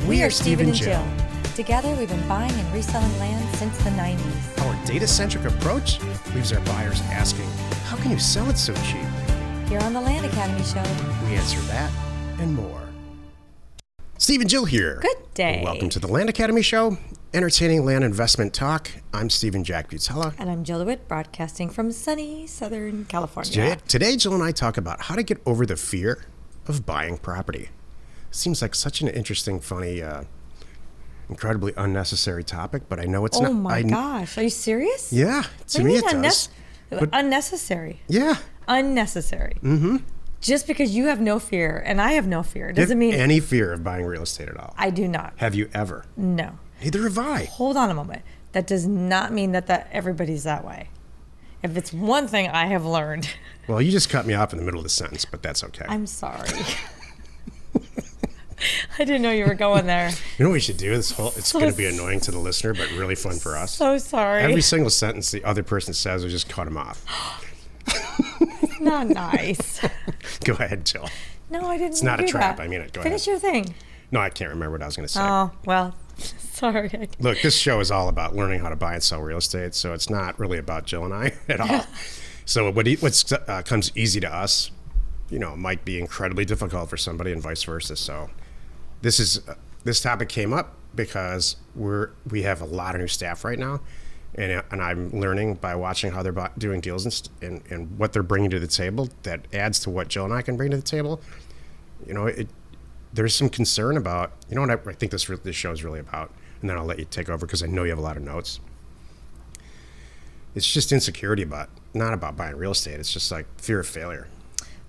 We are Steve and Jill. Together, we've been buying and reselling land since the 90s. Our data-centric approach leaves our buyers asking, how can you sell it so cheap? Here on the Land Academy Show, We answer that and more. Steve and Jill here. Good day. Welcome to the Land Academy Show, entertaining land investment talk. I'm Stephen Jack Butella. And I'm Jill Buwit, broadcasting from sunny Southern California. Today, Jill and I talk about how to get over the fear of buying property. Seems like such an interesting, funny, incredibly unnecessary topic, but I know it's not. Oh my gosh, are you serious? Yeah, to me it does. Unnecessary. Yeah. Unnecessary. Mm-hmm. Just because you have no fear and I have no fear doesn't mean any fear of buying real estate at all. I do not. Have you ever? No. Neither have I. Hold on a moment. That does not mean that everybody's that way. If it's one thing I have learned. Well, you just cut me off in the middle of the sentence, but that's okay. I'm sorry. I didn't know you were going there. You know what we should do? It's going to be annoying to the listener, but really fun for us. So sorry. Every single sentence the other person says, we just cut them off. Not nice. Go ahead, Jill. No, I didn't. It's not a trap. That. I mean it. Go Finish ahead. your thing. No, I can't remember what I was going to say. Oh, well, sorry. Look, this show is all about learning how to buy and sell real estate, so it's not really about Jill and I at all. So what comes easy to us, might be incredibly difficult for somebody and vice versa. So this topic came up because we have a lot of new staff right now, and I'm learning by watching how they're doing deals and what they're bringing to the table that adds to what Jill and I can bring to the table. There's some concern about, what I think this show is really about, and then I'll let you take over because I know you have a lot of notes. It's just insecurity not about buying real estate. It's just like fear of failure.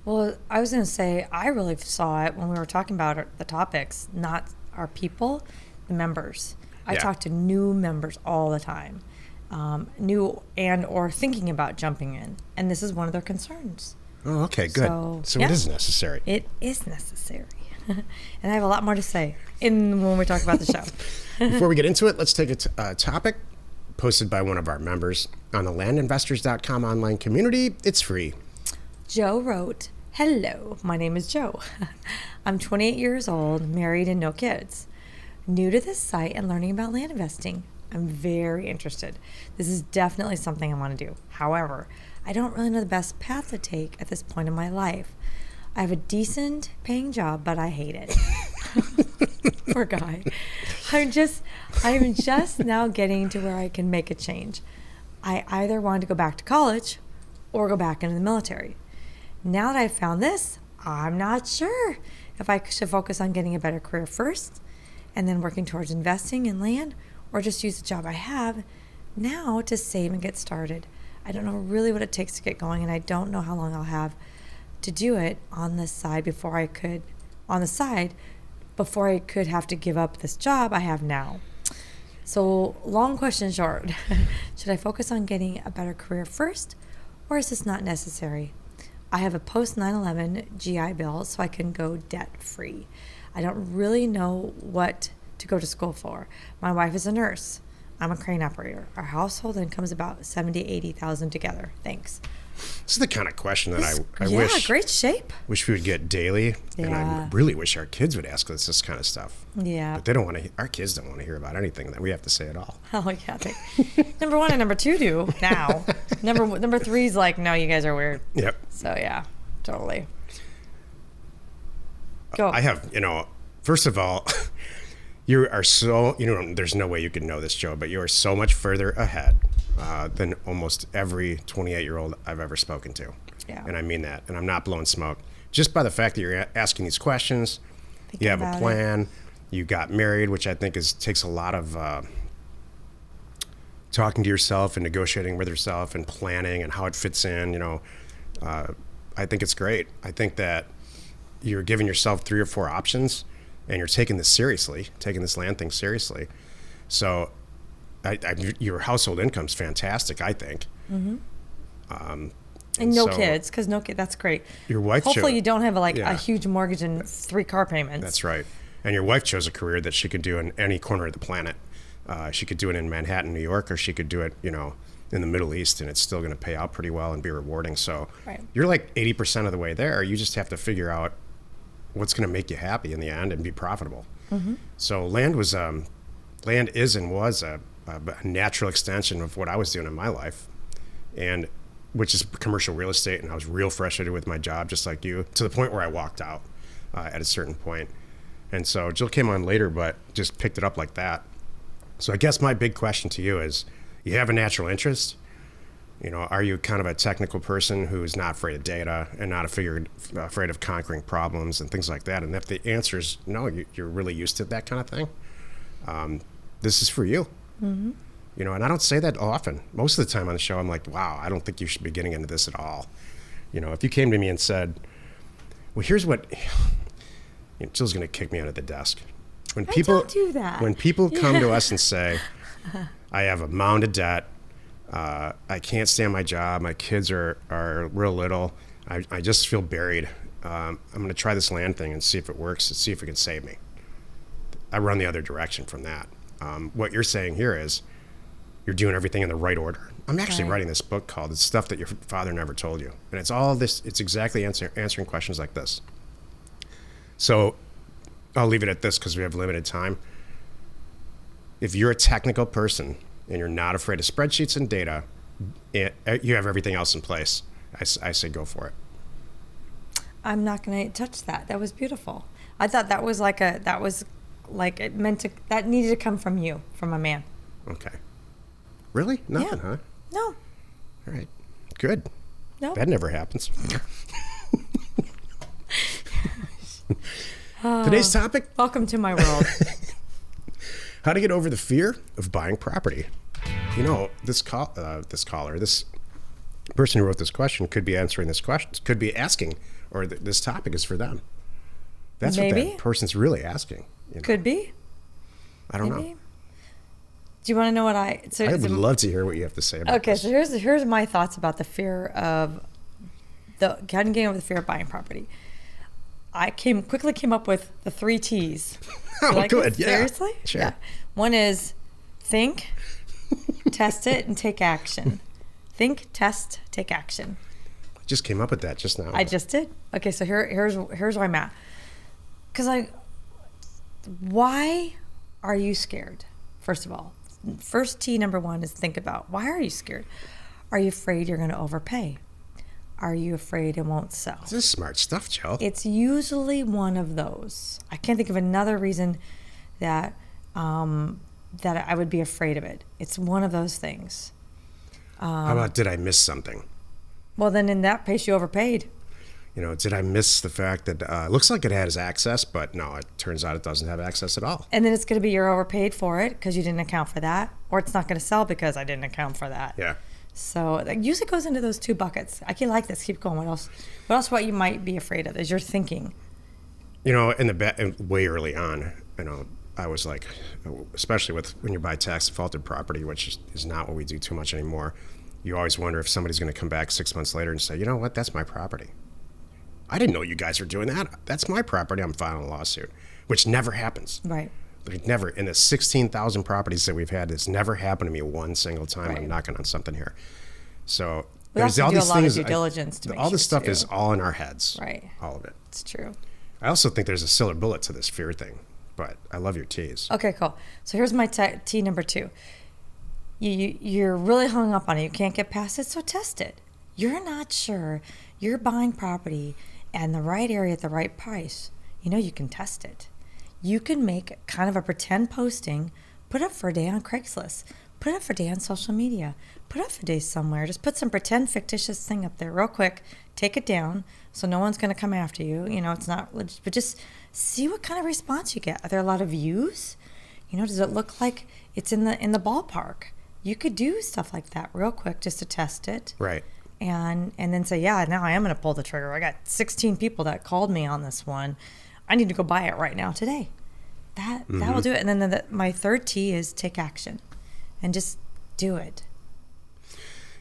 Well, I was going to say, I really saw it when we were talking about the topics, not our people, the members. I talk to new members all the time, new and or thinking about jumping in. And this is one of their concerns. Oh, okay, good. So it is necessary. It is necessary. And I have a lot more to say when we talk about the show. Before we get into it, let's take a topic posted by one of our members on the landinvestors.com online community. It's free. Joe wrote, "Hello, my name is Joe. I'm 28 years old, married and no kids. New to this site and learning about land investing. I'm very interested. This is definitely something I want to do. However, I don't really know the best path to take at this point in my life. I have a decent paying job, but I hate it." Poor guy. I'm just now getting to where I can make a change. I either want to go back to college or go back into the military. Now that I've found this, I'm not sure if I should focus on getting a better career first and then working towards investing in land, or just use the job I have now to save and get started. I don't know really what it takes to get going, and I don't know how long I'll have to do it on the side before I could have to give up this job I have now. So long question short, should I focus on getting a better career first, or is this not necessary? I have a post 9/11 GI Bill, so I can go debt free. I don't really know what to go to school for. My wife is a nurse. I'm a crane operator. Our household income is about $70,000-$80,000 together. Thanks. This is the kind of question that I wish. wish. Great shape. Wish we would get daily, and Yeah. I really wish our kids would ask us this kind of stuff. Yeah. But they don't want to. Our kids don't want to hear about anything that we have to say at all. Oh yeah. Number one and number two do now. Number three is like, no, you guys are weird. Yep. So yeah, totally. Go. I have, first of all, you are so, there's no way you could know this, Joe, but you are so much further ahead than almost every 28-year-old I've ever spoken to. Yeah. And I mean that. And I'm not blowing smoke. Just by the fact that you're asking these questions, you have a plan, you got married, which I think takes a lot of talking to yourself and negotiating with yourself and planning and how it fits in, I think it's great. I think that you're giving yourself 3 or 4 options, and you're taking this land thing seriously. So your household income's fantastic, I think. Mm-hmm. And no kids, because that's great. Your wife hopefully you don't have a huge mortgage and 3 car payments. That's right. And your wife chose a career that she could do in any corner of the planet. She could do it in Manhattan, New York, or she could do it, in the Middle East, and it's still going to pay out pretty well and be rewarding. So You're like 80% of the way there. You just have to figure out what's going to make you happy in the end and be profitable. So land is and was a natural extension of what I was doing in my life, and which is commercial real estate. And I was real frustrated with my job, just like you, to the point where I walked out at a certain point. And so Jill came on later, but just picked it up like that. So I guess my big question to you is, you have a natural interest. Are you kind of a technical person who's not afraid of data and not afraid of conquering problems and things like that? And if the answer is no, you're really used to that kind of thing, this is for you. And I don't say that often. Most of the time on the show, I'm like, wow, I don't think you should be getting into this at all. If you came to me and said, well, here's what, Jill's going to kick me under the desk. Don't do that. When people come to us and say, I have a mound of debt, I can't stand my job, my kids are real little, I just feel buried, I'm going to try this land thing and see if it works and see if it can save me. I run the other direction from that. What you're saying here is you're doing everything in the right order. I'm actually writing this book called It's Stuff That Your Father Never Told You. And it's all this, it's exactly answering questions like this. So I'll leave it at this because we have limited time. If you're a technical person and you're not afraid of spreadsheets and data, you have everything else in place. I say go for it. I'm not going to touch that. That was beautiful. I thought that was like it meant to, that needed to come from you, from a man. Okay. Really? Nothing, Yeah. huh? No. All right. Good. No. That never happens. Today's topic, Welcome to my world. how to get over the fear of buying property. This person who wrote this question could be answering this question, could be asking, or this topic is for them. That's what Maybe. that person's really asking. Could be. I don't Maybe. know. Do you want to know what I would love to hear what you have to say about Okay, this. so here's my thoughts about the fear of getting over the fear of buying property. I quickly came up with the 3 T's. Oh, Like good. this? Yeah. Seriously? Sure. Yeah. One is think, test it, and take action. Think, test, take action. I just came up with that just now. I just did. Okay, so here's where I'm at. Because why are you scared? First of all, first T number 1 is think about, why are you scared? Are you afraid you're going to overpay? Are you afraid it won't sell? This is smart stuff, Joe. It's usually one of those. I can't think of another reason that I would be afraid of it. It's one of those things. How about, did I miss something? Well, then in that case, you overpaid. Did I miss the fact that it looks like it has access, but no, it turns out it doesn't have access at all. And then it's going to be you're overpaid for it because you didn't account for that, or it's not going to sell because I didn't account for that. Yeah. So that usually goes into those 2 buckets. I can like this. Keep going. What else? What you might be afraid of is your thinking. Way early on, I was like, especially when you buy tax defaulted property, which is not what we do too much anymore. You always wonder if somebody's going to come back 6 months later and say, you know what, that's my property. I didn't know you guys were doing that. That's my property. I'm filing a lawsuit, which never happens. Right. Like never. In the 16,000 properties that we've had, it's never happened to me one single time. Right. I'm knocking on something here. So We there's also all do a these lot of things. due diligence to make all this sure, stuff too. is all in our heads. Right. All of it. It's true. I also think there's a silver bullet to this fear thing, but I love your T's. Okay, cool. So here's my T number 2. You're really hung up on it. You can't get past it, so test it. You're not sure you're buying property in the right area at the right price. You can test it. You can make kind of a pretend posting, put up for a day on Craigslist, put up for a day on social media, put up for a day somewhere. Just put some pretend fictitious thing up there real quick, take it down so no one's going to come after you. It's not legit, but just see what kind of response you get. Are there a lot of views? Does it look like it's in the ballpark? You could do stuff like that real quick just to test it. Right. And then say, yeah, now I am going to pull the trigger. I got 16 people that called me on this one. I need to go buy it right now today. That will do it. And then my 3rd T is take action and just do it.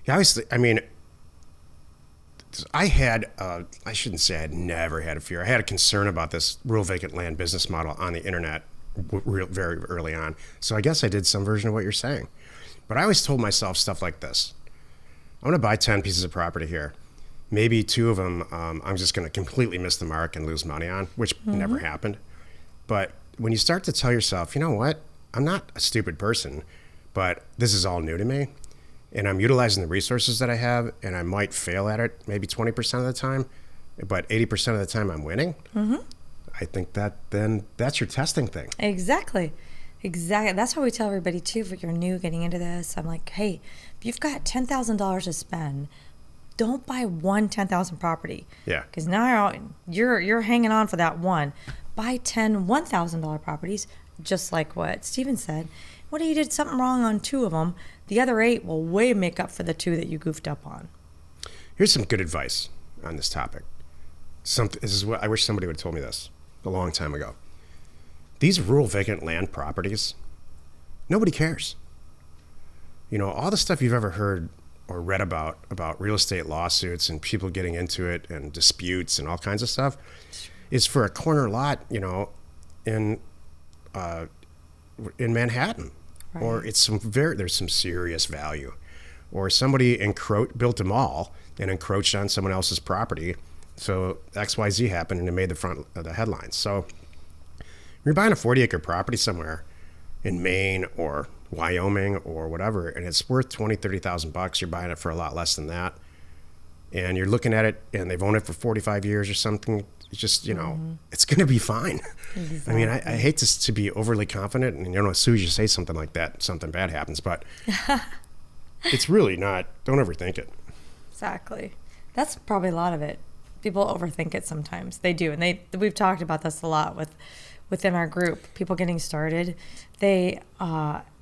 Yeah, I had, I shouldn't say I had never had a fear. I had a concern about this rural vacant land business model on the internet very early on. So I guess I did some version of what you're saying. But I always told myself stuff like this. I'm going to buy 10 pieces of property here. maybe two of them I'm just going to completely miss the mark and lose money on, which never happened. But when you start to tell yourself, you know what, I'm not a stupid person, but this is all new to me, and I'm utilizing the resources that I have, and I might fail at it maybe 20% of the time, but 80% of the time I'm winning. I think that then that's your testing thing. Exactly. That's why we tell everybody too, if you're new getting into this, I'm like, hey, if you've got $10,000 to spend, don't buy one 10,000 property. Yeah. Because now you're hanging on for that one. Buy 10 $1,000 properties, just like what Steven said. What if you did something wrong on 2 of them? The other 8 will way make up for the 2 that you goofed up on. Here's some good advice on this topic. This is what I wish somebody would have told me this a long time ago. These rural vacant land properties, nobody cares. You know, all the stuff you've ever heard or read about real estate lawsuits and people getting into it and disputes and all kinds of stuff is for a corner lot, you know, in Manhattan. Right. Or it's there's some serious value. Or somebody built a mall and encroached on someone else's property. So XYZ happened and it made the front of the headlines. So you're buying a 40-acre property somewhere in Maine or Wyoming or whatever, and it's worth $20,000-$30,000. You're buying it for a lot less than that, and you're looking at it, and they've owned it for 45 years or something. It's just, you know, it's going to be fine. Exactly. I mean, I hate to be overly confident, and you know, as soon as you say something like that, something bad happens. But it's really not. Don't overthink it. Exactly. That's probably a lot of it. People overthink it sometimes. They do, and we've talked about this a lot within our group. People getting started, they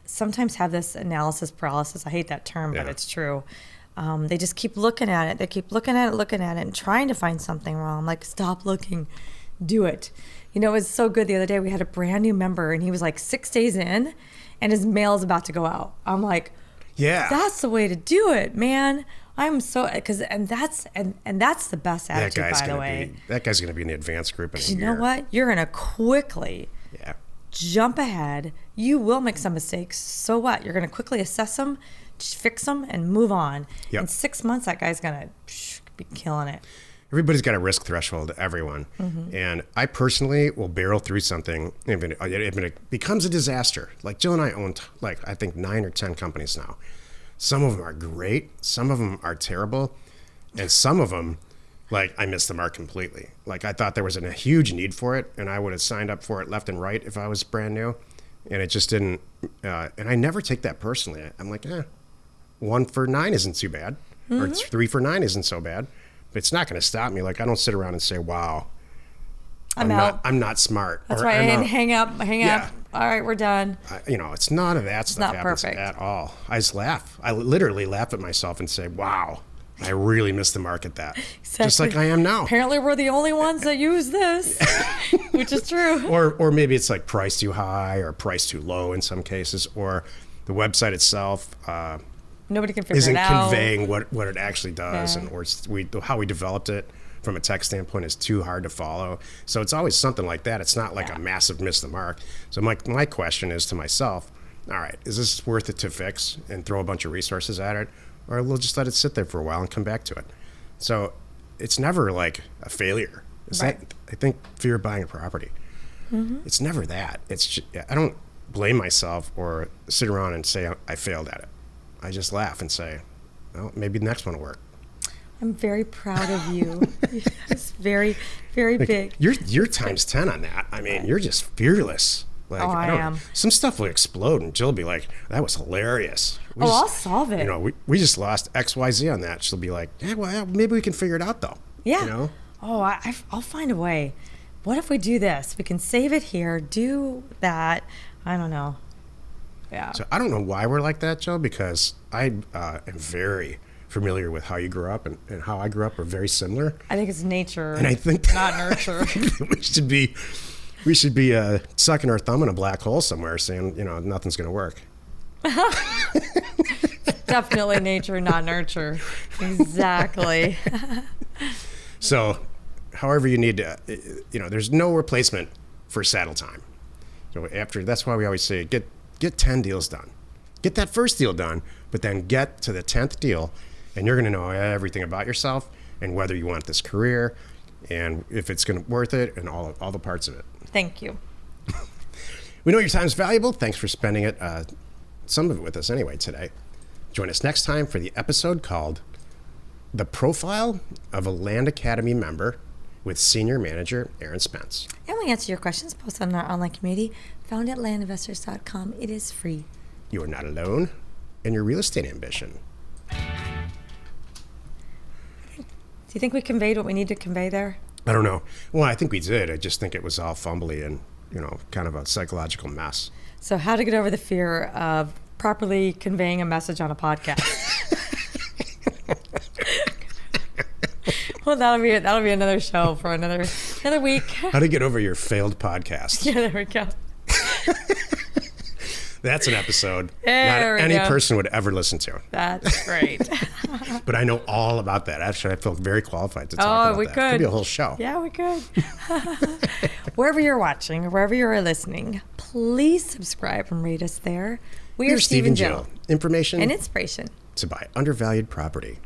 sometimes have this analysis paralysis. I hate that term, but it's true. They just keep looking at it. They keep looking at it, and trying to find something wrong. I'm like, stop looking, do it. You know, it was so good the other day. We had a brand new member, and he was like 6 days in, and his mail is about to go out. I'm like, yeah, that's the way to do it, man. I'm so that's the best attitude, by the way. That guy's gonna be in the advanced group in a year. You know what? You're gonna quickly jump ahead. You will make some mistakes. So what? You're gonna quickly assess them, fix them, and move on. Yep. In 6 months, that guy's gonna be killing it. Everybody's got a risk threshold, everyone. And I personally will barrel through something if it becomes a disaster. Like Jill and I own, I think 9 or 10 companies now. Some of them are great, some of them are terrible, and some of them, I missed the mark completely. Like, I thought there was a huge need for it, and I would have signed up for it left and right if I was brand new, and it just didn't. And I never take that personally. I'm like, 1 for 9 isn't too bad, or 3 for 9 isn't so bad. But it's not going to stop me. Like, I don't sit around and say, "Wow, I'm not smart." That's right. And hang up. All right, we're done. It's none of that stuff happens perfect at all. I just laugh. I literally laugh at myself and say, "Wow, I really missed the mark at that." Exactly. Just like I am now. Apparently, we're the only ones that use this, which is true. Or maybe it's like price too high or price too low in some cases, or the website itself. Nobody can figure isn't it out. Conveying what it actually does, and or how we developed it from a tech standpoint is too hard to follow. So it's always something like that. It's not like a massive miss the mark. So my question is to myself, all right, is this worth it to fix and throw a bunch of resources at it, or we'll just let it sit there for a while and come back to it? So it's never like a failure. I think fear of buying a property. It's never that. I don't blame myself or sit around and say I failed at it. I just laugh and say, well, maybe the next one will work. I'm very proud of you. It's very, very big. You're times 10 on that. I mean, you're just fearless. I am. Some stuff will explode, and Jill will be like, "That was hilarious." I'll solve it. We just lost XYZ on that. She'll be like, "Yeah, well, maybe we can figure it out, though." Yeah. I'll find a way. What if we do this? We can save it here. Do that. I don't know. Yeah. So I don't know why we're like that, Jill, because I am very familiar with how you grew up, and how I grew up are very similar. I think it's nature, and I think not nurture. we should be sucking our thumb in a black hole somewhere, saying nothing's going to work. Definitely nature, not nurture. Exactly. So, however you need to, there's no replacement for saddle time. So that's why we always say get 10 deals done. Get that first deal done, but then get to the 10th deal, and you're going to know everything about yourself, and whether you want this career and if it's going to worth it and all the parts of it. Thank you. We know your time is valuable. Thanks for spending it, some of it with us anyway today. Join us next time for the episode called The Profile of a Land Academy Member with Senior Manager Aaron Spence. And we answer your questions posted on our online community found at landinvestors.com. It is free. You are not alone in your real estate ambition. Do you think we conveyed what we need to convey there? I don't know. Well, I think we did. I just think it was all fumbly and, kind of a psychological mess. So how to get over the fear of properly conveying a message on a podcast. Well, that'll be another show for another week. How to get over your failed podcast. Yeah, there we go. That's an episode There we not any go. person would ever listen to. That's great. But I know all about that. Actually, I feel very qualified to talk about we that. could. Could be a whole show. Yeah, we could. Wherever you're watching or wherever you're listening, please subscribe and rate us there. We are We're Steve and Jill. Information And inspiration. to buy undervalued property.